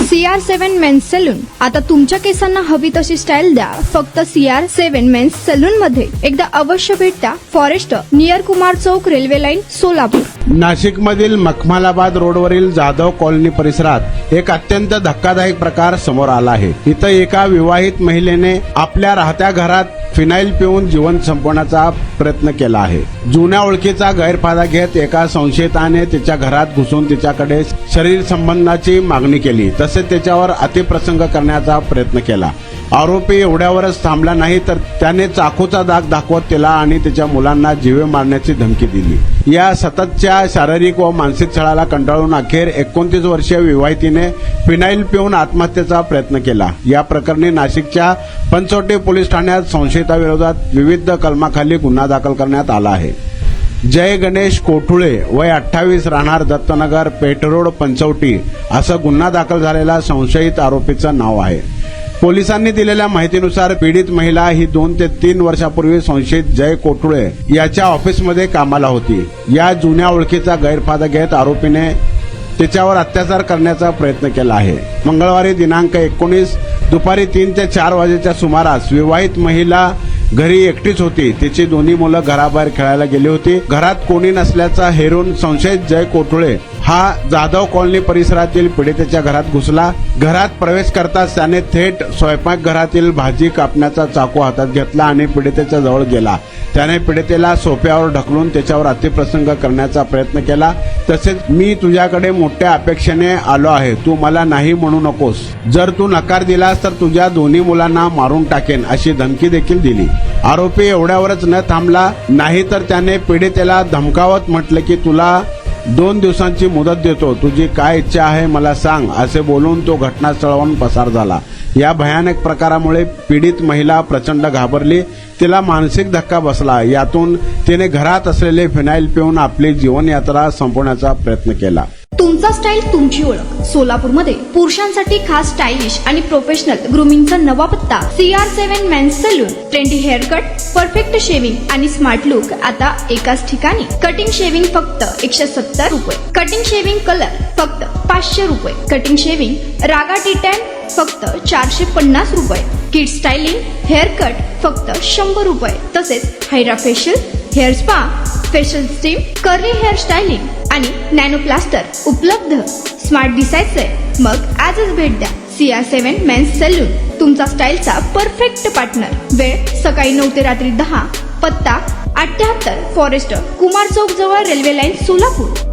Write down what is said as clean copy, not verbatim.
CR7 men's salon. आता तुमच्या केसांना हवी तशी स्टाईल द्या फक्त CR7 मेन्स सलून मध्ये. एकदा अवश्य भेट द्या. फॉरेस्ट नियर कुमार चौक, रेल्वे लाईन, सोलापूर. नाशिक मधील मखमालाबाद रोडवरील जाधव कॉलनी परिसरात एक अत्यंत धक्कादायक प्रकार समोर आला आहे. इथं एका विवाहित महिलेने आपल्या राहत्या घरात फिनाईल पिऊन जीवन संपवण्याचा प्रयत्न केला आहे. जुन्या ओळखीचा गैरफायदा घेत एका संशयिताने तिच्या घरात घुसून तिच्याकडे शरीर संबंधाची मागणी केली, तसेच त्याच्यावर अतिप्रसंग करण्याचा प्रयत्न केला. आरोपी एवढ्यावरच थांबला नाही तर त्याने चाकूचा दाग दाखवत तिला आणि तिच्या मुलांना जीवे मारण्याची धमकी दिली. या सततच्या शारीरिक व मानसिक छळाला कंटाळून अखेर 29 वर्षीय विवाहितीने फिनाईल पिऊन आत्महत्येचा प्रयत्न केला. या प्रकरणी नाशिकच्या पंचवटी पोलीस ठाण्यात संशयिताविरोधात विविध कलमाखाली गुन्हा दाखल करण्यात आला आहे. जय गणेश कोठुळे वय 28 राहणार दत्तनगर पेठ रोड पंचवटी असं गुन्हा दाखल झालेला संशयित आरोपीचं नाव आहे. पोलिसांनी दिलेल्या माहितीनुसार पीडित महिला ही 2 ते 3 वर्षापूर्वी संशयित जय कोठुळे याच्या ऑफिसमध्ये कामाला होती. या जुन्या ओळखीचा गैरफायदा घेत आरोपीने तिच्यावर अत्याचार करण्याचा प्रयत्न केला आहे. मंगळवारी दिनांक 19 दुपारी 3 ते 4 वाजेच्या सुमारास विवाहित महिला घरी एकटीच होती. तिची दोन्ही मुलं घराबाहेर खेळायला गेली होती. घरात कोणी नसल्याचा हेरून संशयित जय कोठुळे हा जाधव कॉलनी परिसरातील पीडितेच्या घरात घुसला. घरात प्रवेश करताच त्याने थेट स्वयंपाकघरातील भाजी कापण्याचा चाकू हातात घेतला आणि पीडितेच्या जवळ गेला. त्याने पीडितेला सोफ्यावर ढकलून त्याच्यावर अतिप्रसंग करण्याचा प्रयत्न केला. तसेच मी तुझ्याकडे मोठ्या अपेक्षेने आलो आहे, तू मला नाही म्हणू नकोस. जर तू नकार दिलास तर तुझ्या दोन्ही मुलांना मारून टाकेन अशी धमकी देखील दिली. आरोपी एवढ्यावरच न थांबला नाही तर त्याने पीडितेला धमकावत म्हटलं की तुला 2 दिवसांची मुदत देतो, तुझी काय इच्छा आहे मला सांग असे बोलून तो घटनास्थळावरून पसार झाला. या भयानक प्रकारामुळे पीडित महिला प्रचंड घाबरली. तिला मानसिक धक्का बसला. यातून तिने घरात असलेले फिनाईल पिऊन आपली जीवनयात्रा संपवण्याचा प्रयत्न केला. तुमचा स्टाईल तुमची ओळख. सोलापूरमध्ये पुरुषांसाठी खास स्टायलिश आणि प्रोफेशनल ग्रूमिंगचा नवा पत्ता CR7 men's salon. Trendy hair cut, perfect shaving आणि स्मार्ट लुक आता एकाच ठिकाणी. कटिंग शेविंग फक्त 170 रुपये. कटिंग शेविंग कलर फक्त 500 रुपये. कटिंग शेविंग रागा टी10 फक्त 450 रुपये. किड स्टायलिंग हेअर कट फक्त 100 रुपये. तसेच hydra facial, hair spa, facial steam, curly hair styling आणि नॅनो प्लास्टर उपलब्ध. स्मार्ट दिसायचंय मग आजच भेट द्या CR7 मेन्स सलून, तुमचा स्टाईलचा परफेक्ट पार्टनर. वेळ सकाळी 9 ते रात्री 10. पत्ता 78 फॉरेस्ट कुमार चौक जवळ, रेल्वे लाईन, सोलापूर.